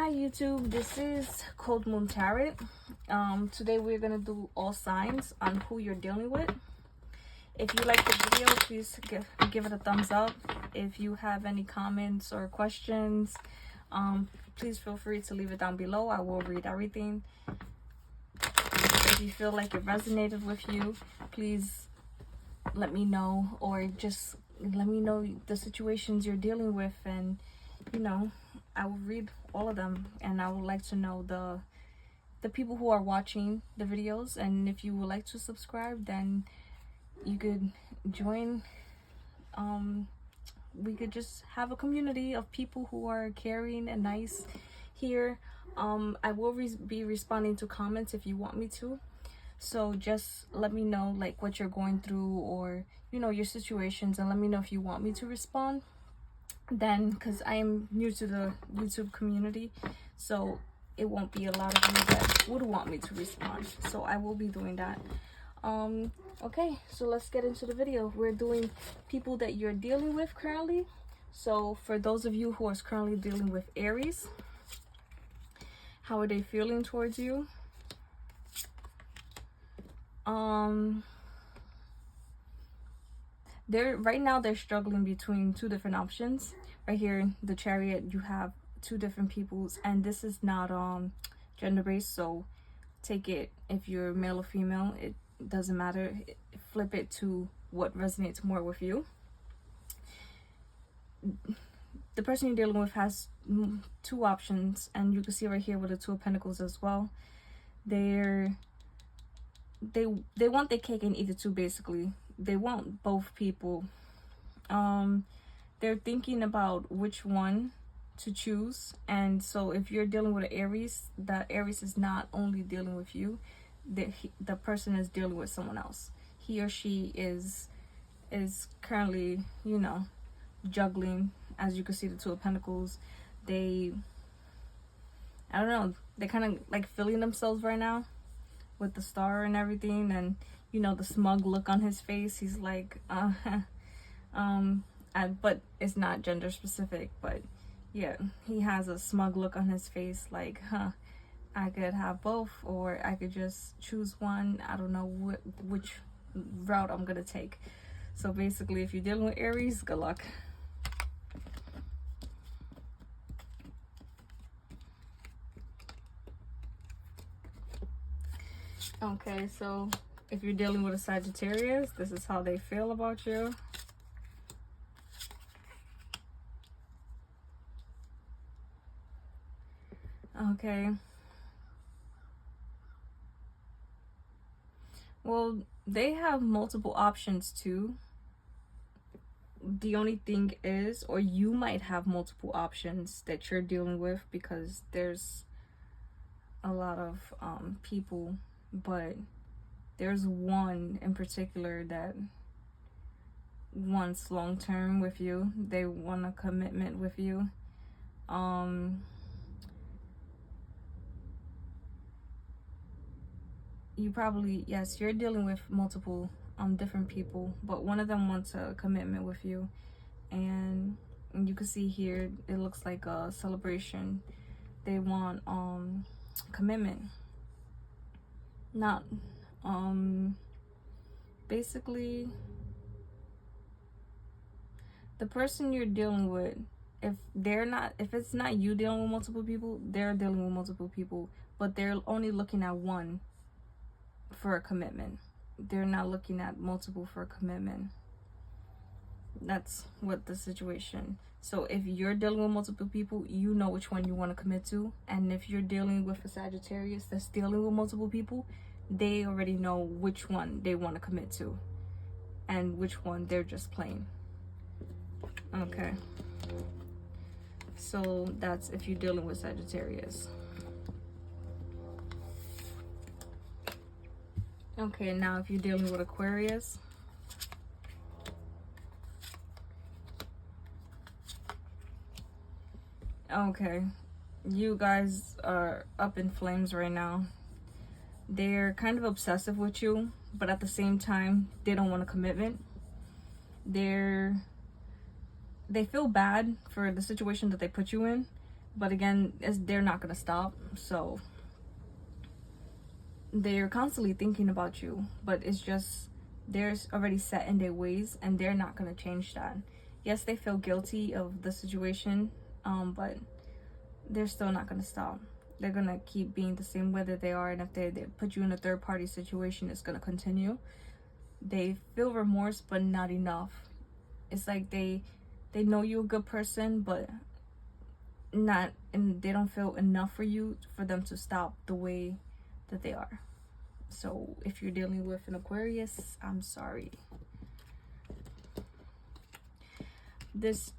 Hi YouTube, this is Coldmoontarot. Today we're gonna do all signs on who you're dealing with. If you like the video, please give it a thumbs up. If you have any comments or questions, please feel free to leave it down below. I will read everything. If you feel like it resonated with you, please let me know, or just let me know the situations you're dealing with, and I will read all of them. And I would like to know the people who are watching the videos, and if you would like to subscribe, then you could join. We could just have a community of people who are caring and nice here. I will be responding to comments if you want me to, so just let me know like what you're going through, or your situations, and let me know if you want me to respond then, because I am new to the YouTube community, so it won't be a lot of you that would want me to respond, so I will be doing that. Okay, so let's get into the video. We're doing people that you're dealing with currently. So for those of you who are currently dealing with Aries, how are they feeling towards you? Right now they're struggling between two different options. Right here, the Chariot, you have two different peoples, and this is not gender based, so take it if you're male or female, it doesn't matter. Flip it to what resonates more with you. The person you're dealing with has two options, and you can see right here with the Two of Pentacles as well. They want their cake and eat it too, basically. They want both people. They're thinking about which one to choose. And so if you're dealing with an Aries, that Aries is not only dealing with you, the person is dealing with someone else. He or she is currently juggling. As you can see, the Two of Pentacles, I don't know, they're kind of like feeling themselves right now with the star and everything, and the smug look on his face. He's like but it's not gender specific, but yeah, he has a smug look on his face, like, I could have both, or I could just choose one. I don't know which route I'm gonna take. So basically, if you're dealing with Aries, good luck. Okay, so if you're dealing with a Sagittarius, this is how they feel about you. Okay. Well, they have multiple options too. The only thing is, or you might have multiple options that you're dealing with, because there's a lot of people, but there's one in particular that wants long-term with you. They want a commitment with you. You probably, yes, you're dealing with multiple different people, but one of them wants a commitment with you. And you can see here, it looks like a celebration. They want commitment, not basically the person you're dealing with, if it's not you dealing with multiple people, they're dealing with multiple people, but they're only looking at one for a commitment. They're not looking at multiple for a commitment. That's what the situation. So if you're dealing with multiple people, you know which one you want to commit to. And if you're dealing with a Sagittarius that's dealing with multiple people, they already know which one they want to commit to and which one they're just playing. Okay, so that's if you're dealing with Sagittarius. Okay, now if you're dealing with Aquarius, okay, you guys are up in flames right now. They're kind of obsessive with you, but at the same time, they don't want a commitment. They feel bad for the situation that they put you in, But again, they're not gonna stop. So they're constantly thinking about you, but it's just they're already set in their ways and they're not gonna change that. Yes, they feel guilty of the situation, but they're still not gonna stop. They're gonna keep being the same way that they are, and if they put you in a third party situation, it's gonna continue. They feel remorse, but not enough. It's like they know you're a good person, but not, and they don't feel enough for you for them to stop the way that they are. So if you're dealing with an Aquarius, I'm sorry. This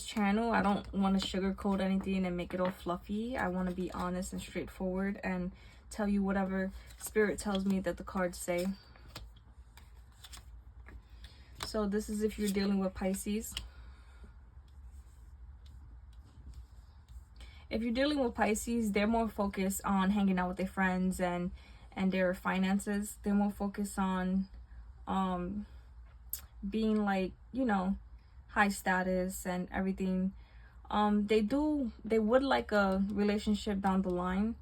channel, I don't want to sugarcoat anything and make it all fluffy. I want to be honest and straightforward and tell you whatever spirit tells me that the cards say. So this is if you're dealing with Pisces. If you're dealing with Pisces, they're more focused on hanging out with their friends and their finances. They're more focused on being like, you know, high status and everything. They would like a relationship down the line,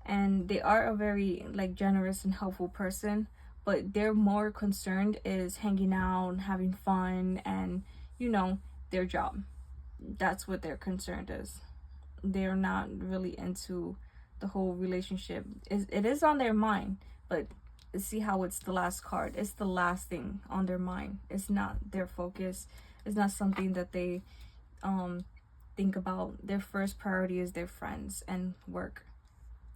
and they are a very like generous and helpful person, but they're more concerned is hanging out and having fun and, you know, their job. That's what their concern is. They're not really into the whole relationship. It is on their mind, but see how it's the last card. It's the last thing on their mind. It's not their focus. It's not something that they think about. Their first priority is their friends and work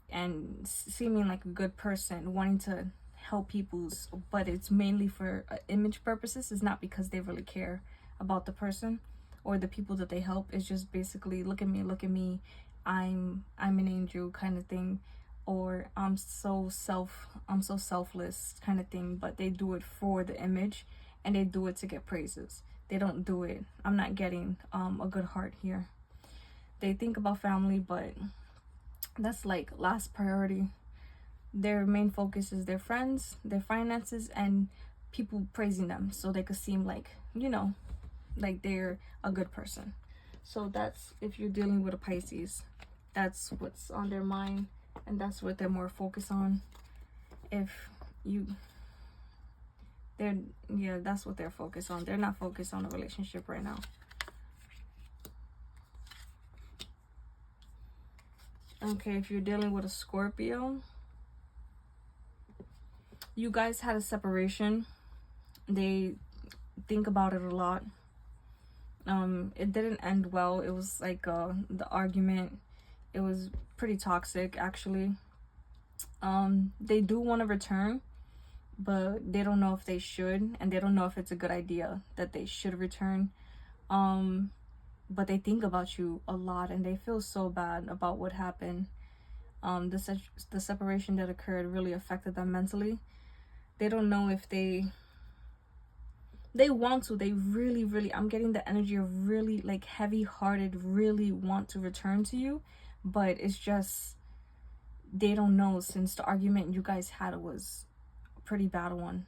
and seeming like a good person, wanting to help people's, but it's mainly for image purposes. It's not because they really care about the person or the people that they help. It's just basically, look at me, I'm an angel kind of thing, or I'm so selfless kind of thing. But they do it for the image, and they do it to get praises. They don't do it. I'm not getting a good heart here. They think about family, but that's like last priority. Their main focus is their friends, their finances, and people praising them so they could seem like, you know, like they're a good person. So that's if you're dealing with a Pisces. That's what's on their mind, and that's what they're more focused on. That's what they're focused on. They're not focused on a relationship right now. Okay, if you're dealing with a Scorpio, you guys had a separation. They think about it a lot. It didn't end well. It was like the argument, it was pretty toxic actually. They do want to return, but they don't know if they should, and they don't know if it's a good idea that they should return. But they think about you a lot, and they feel so bad about what happened. The separation that occurred really affected them mentally. They don't know if they want to. They really, I'm getting the energy of really like heavy-hearted, really want to return to you, but it's just they don't know, since the argument you guys had was a pretty bad one.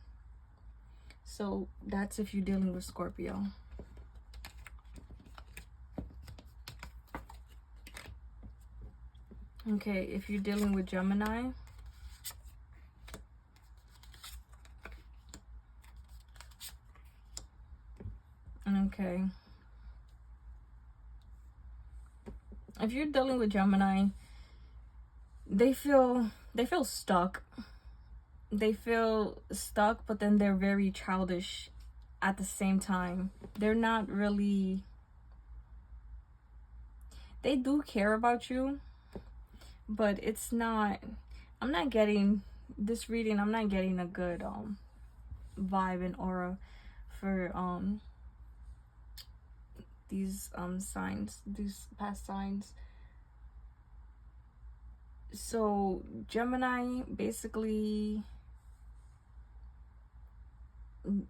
So that's if you're dealing with Scorpio. Okay, if you're dealing with Gemini, okay, if you're dealing with Gemini, they feel stuck. They feel stuck, but then they're very childish at the same time. They're not really, they do care about you, but it's not, I'm not getting this reading. I'm not getting a good vibe and aura for these signs, these past signs. So Gemini basically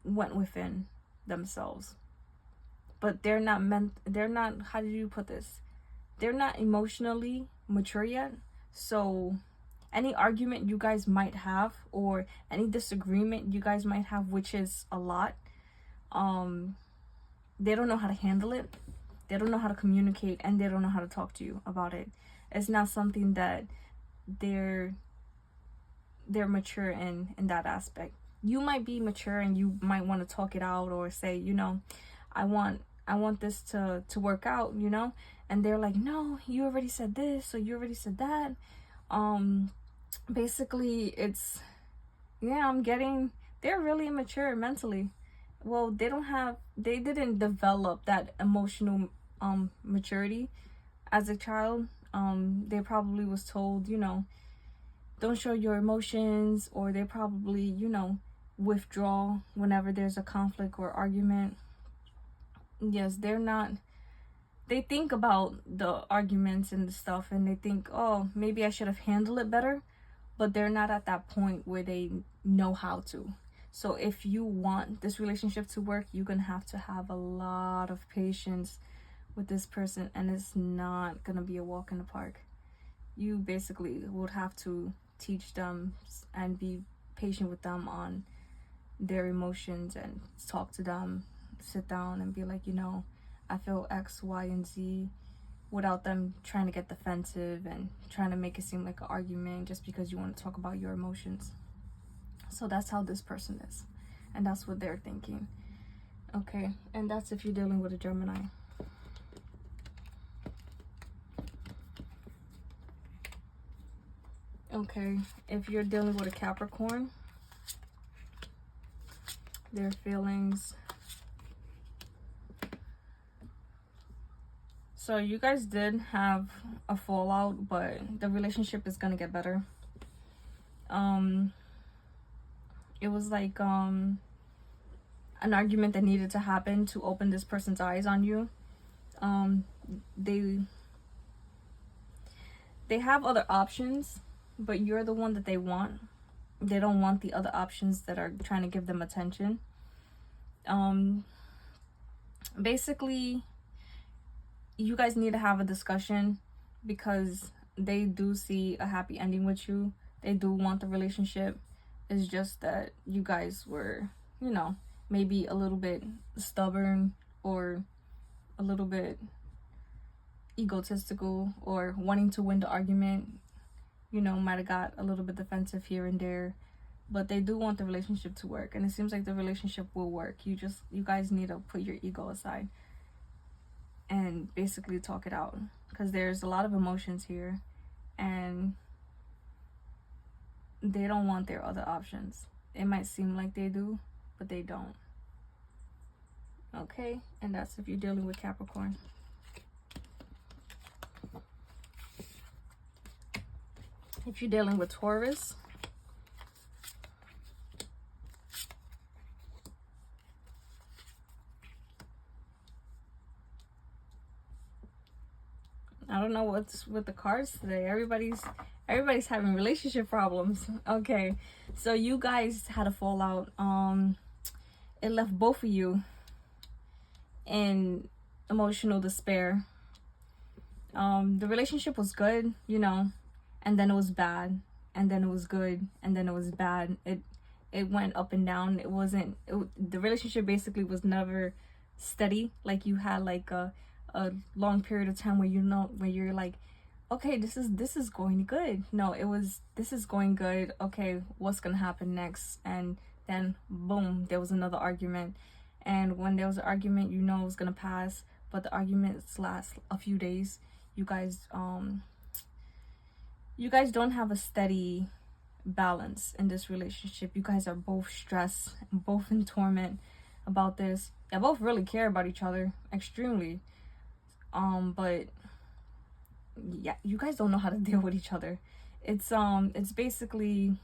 went within themselves, but they're not, how do you put this, they're not emotionally mature yet. So any argument you guys might have, or any disagreement you guys might have, which is a lot, they don't know how to handle it. They don't know how to communicate, and they don't know how to talk to you about it. It's not something that they're mature in that aspect. You might be mature and you might want to talk it out, or say, you know, I want this to work out, you know, and they're like, no, you already said this, so you already said that. Basically, it's, yeah, they're really immature mentally. Well, they didn't develop that emotional maturity as a child. They probably was told, you know, don't show your emotions, or they probably, you know, withdraw whenever there's a conflict or argument. Yes, they think about the arguments and the stuff, and they think, oh, maybe I should have handled it better, but they're not at that point where they know how to. So if you want this relationship to work, you're gonna have to have a lot of patience with this person, and it's not gonna be a walk in the park. You basically would have to teach them and be patient with them on their emotions, and talk to them, sit down and be like, you know, I feel X, Y, and Z, without them trying to get defensive and trying to make it seem like an argument just because you want to talk about your emotions. So that's how this person is, and that's what they're thinking. Okay, and that's if you're dealing with a Gemini. Okay, if you're dealing with a Capricorn, their feelings. So you guys did have a fallout, but the relationship is gonna get better. It was like an argument that needed to happen to open this person's eyes on you. They have other options, but you're the one that they want. They don't want the other options that are trying to give them attention. Basically, you guys need to have a discussion, because they do see a happy ending with you. They do want the relationship. It's just that you guys were, you know, maybe a little bit stubborn, or a little bit egotistical, or wanting to win the argument. You know, might have got a little bit defensive here and there, but they do want the relationship to work, and it seems like the relationship will work. You guys need to put your ego aside and basically talk it out, because there's a lot of emotions here, and they don't want their other options. It might seem like they do, but they don't. Okay, and that's if you're dealing with Capricorn. If you're dealing with Taurus, I don't know what's with the cards today. Everybody's having relationship problems. Okay, so you guys had a fallout. It left both of you in emotional despair. The relationship was good, you know, and then it was bad, and then it was good, and then it was bad. It went up and down. The relationship basically was never steady. Like, you had like a long period of time where, you know, where you're like, okay, this is going good. No, it was, this is going good. Okay, what's gonna happen next? And then boom, there was another argument. And when there was an argument, you know it was gonna pass, but the arguments last a few days. You guys don't have a steady balance in this relationship. You guys are both stressed, both in torment about this. You both really care about each other extremely. But yeah, you guys don't know how to deal with each other. It's basically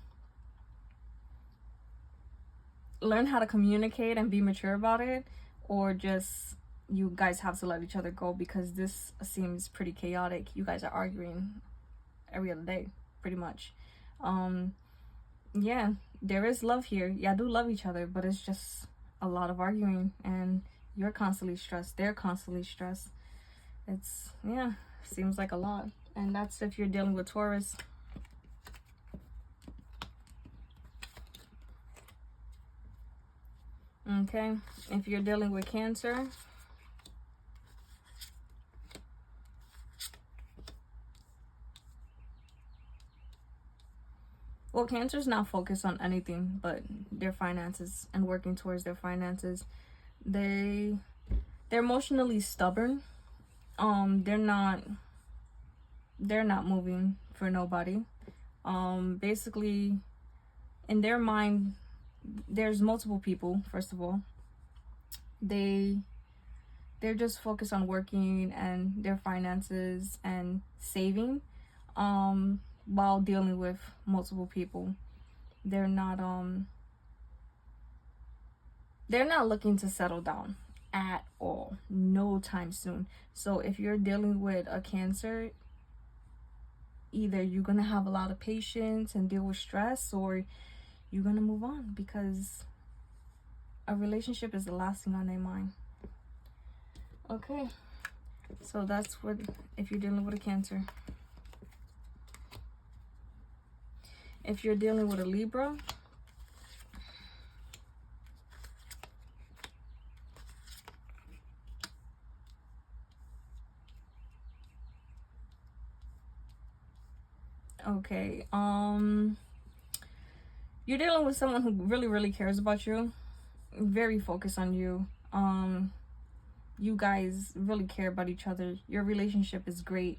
learn how to communicate and be mature about it, or just you guys have to let each other go, because this seems pretty chaotic. You guys are arguing every other day, pretty much. Yeah, there is love here. Yeah, I do love each other, but it's just a lot of arguing, and you're constantly stressed. They're constantly stressed. It's, yeah, seems like a lot. And that's if you're dealing with Taurus. Okay, if you're dealing with Cancer, Well, Cancer's not focused on anything but their finances and working towards their finances. They're emotionally stubborn. They're not moving for nobody. Basically, in their mind, there's multiple people. First of all, they're just focused on working and their finances and saving, while dealing with multiple people. They're not looking to settle down at all, no time soon. So if you're dealing with a Cancer, either you're gonna have a lot of patience and deal with stress, or you're gonna move on, because a relationship is the last thing on their mind. Okay, so that's what, if you're dealing with a Cancer. If you're dealing with a Libra, okay, you're dealing with someone who really cares about you, very focused on you. You guys really care about each other. Your relationship is great,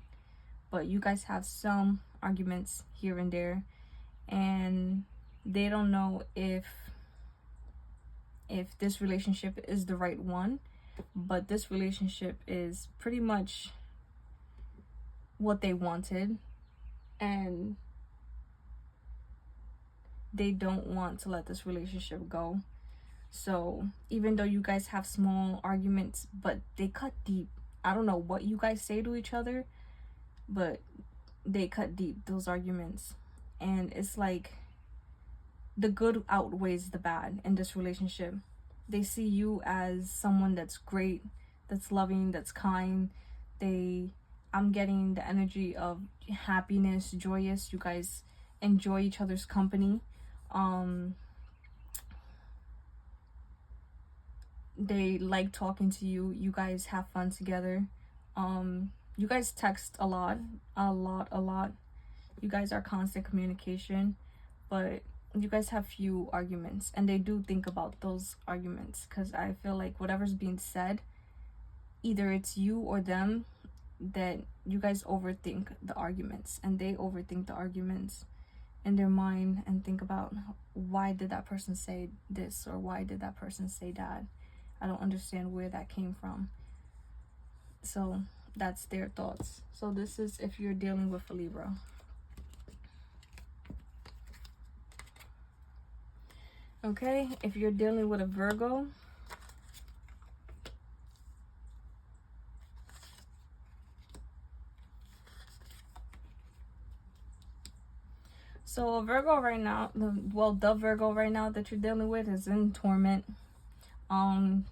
but you guys have some arguments here and there, and they don't know if this relationship is the right one. But this relationship is pretty much what they wanted, and they don't want to let this relationship go. So even though you guys have small arguments, but they cut deep. I don't know what you guys say to each other, but they cut deep, those arguments. And it's like the good outweighs the bad in this relationship. They see you as someone that's great, that's loving, that's kind. I'm getting the energy of happiness, joyous. You guys enjoy each other's company. They like talking to you. You guys have fun together. You guys text a lot. You guys are constant communication, but you guys have few arguments, and they do think about those arguments, because I feel like whatever's being said, either it's you or them, that you guys overthink the arguments, and they overthink the arguments in their mind and think about, why did that person say this, or why did that person say that? I don't understand where that came from. So that's their thoughts. So this is if you're dealing with a Libra. Okay, if you're dealing with a Virgo, so a Virgo right now, the Virgo right now that you're dealing with is in torment.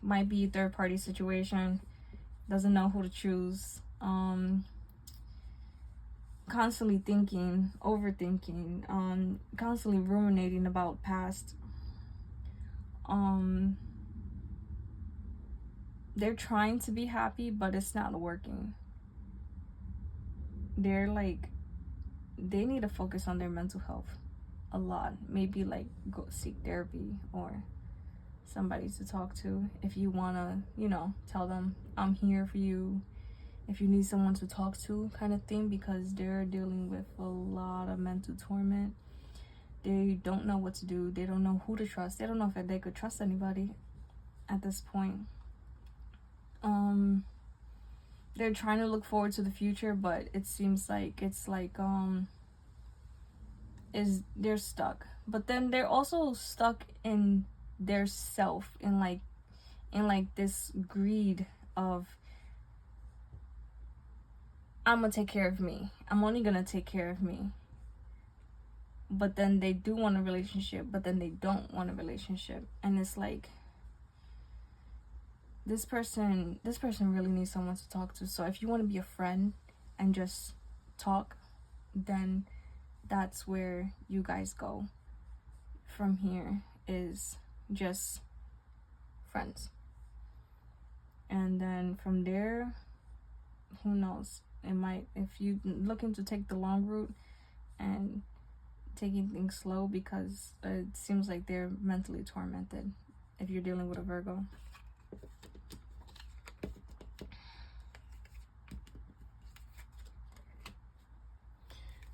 Might be a third party situation, doesn't know who to choose, constantly thinking, overthinking, constantly ruminating about past. They're trying to be happy, but it's not working. They're like, they need to focus on their mental health a lot. Maybe like go seek therapy or somebody to talk to. If you want to, tell them, I'm here for you, if you need someone to talk to, kind of thing, because they're dealing with a lot of mental torment. They don't know what to do. They don't know who to trust. They don't know if they could trust anybody at this point. They're trying to look forward to the future, but it seems like they're stuck. But then they're also stuck in their self, in this greed of, I'm gonna take care of me. I'm only gonna take care of me. But then they do want a relationship, but then they don't want a relationship. And it's like, this person really needs someone to talk to. So if you want to be a friend and just talk, then that's where you guys go from here, is just friends. And then from there, who knows, it might, if you looking to take the long route and taking things slow because it seems like they're mentally tormented if you're dealing with a Virgo.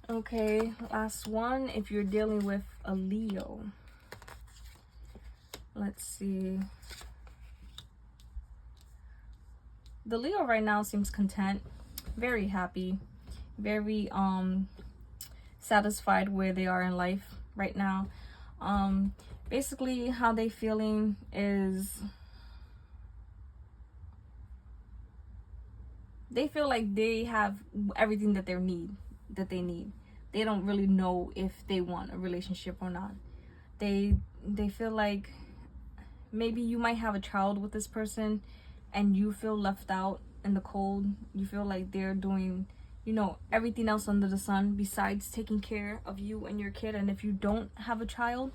Okay, last one, if you're dealing with a Leo. Let's see. The Leo right now seems content, very happy, very satisfied where they are in life right now. Basically how they feeling is they feel like they have everything that they need. They don't really know if they want a relationship or not. They feel like maybe you might have a child with this person and you feel left out in the cold. You feel like they're doing, you know, everything else under the sun besides taking care of you and your kid. And if you don't have a child,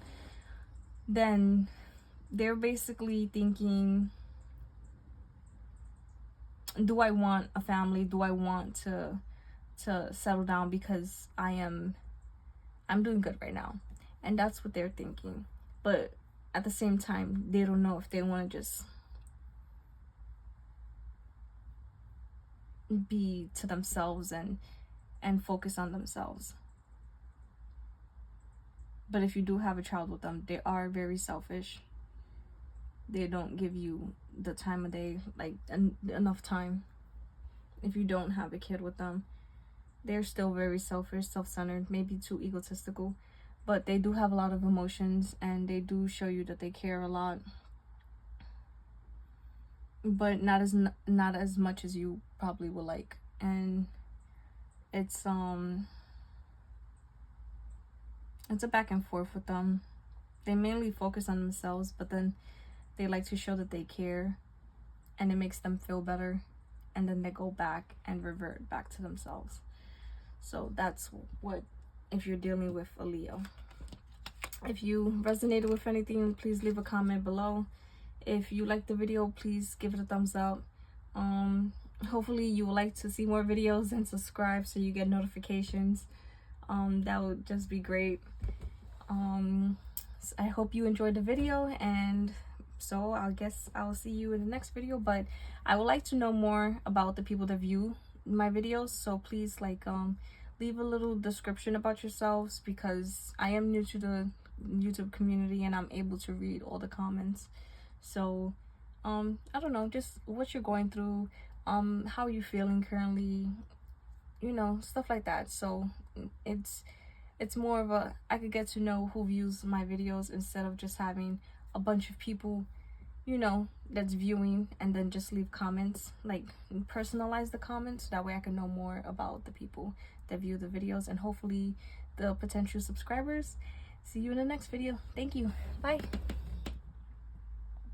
then they're basically thinking, do I want a family? Do I want to settle down because I'm doing good right now? And that's what they're thinking. But at the same time, they don't know if they want to just be to themselves and focus on themselves. But if you do have a child with them, they are very selfish. They don't give you the time of day, like enough time. If you don't have a kid with them, they're still very selfish, self-centered, maybe too egotistical, but they do have a lot of emotions and they do show you that they care a lot, but not as much as you probably would like. And it's a back and forth with them. They mainly focus on themselves, but then they like to show that they care and it makes them feel better, and then they go back and revert back to themselves. So that's what, if you're dealing with a Leo. If you resonated with anything, please leave a comment below. If you liked the video, please give it a thumbs up. Hopefully you would like to see more videos and subscribe so you get notifications. That would just be great. I hope you enjoyed the video, and so I guess I'll see you in the next video. But I would like to know more about the people that view my videos, so please leave a little description about yourselves, because I am new to the YouTube community and I'm able to read all the comments. So I don't know, just what you're going through, how you're feeling currently, you know, stuff like that. So it's more of a, I could get to know who views my videos instead of just having a bunch of people, you know, that's viewing and then just leave comments. Like, personalize the comments, that way I can know more about the people that view the videos and hopefully the potential subscribers. See you in the next video. Thank you. Bye.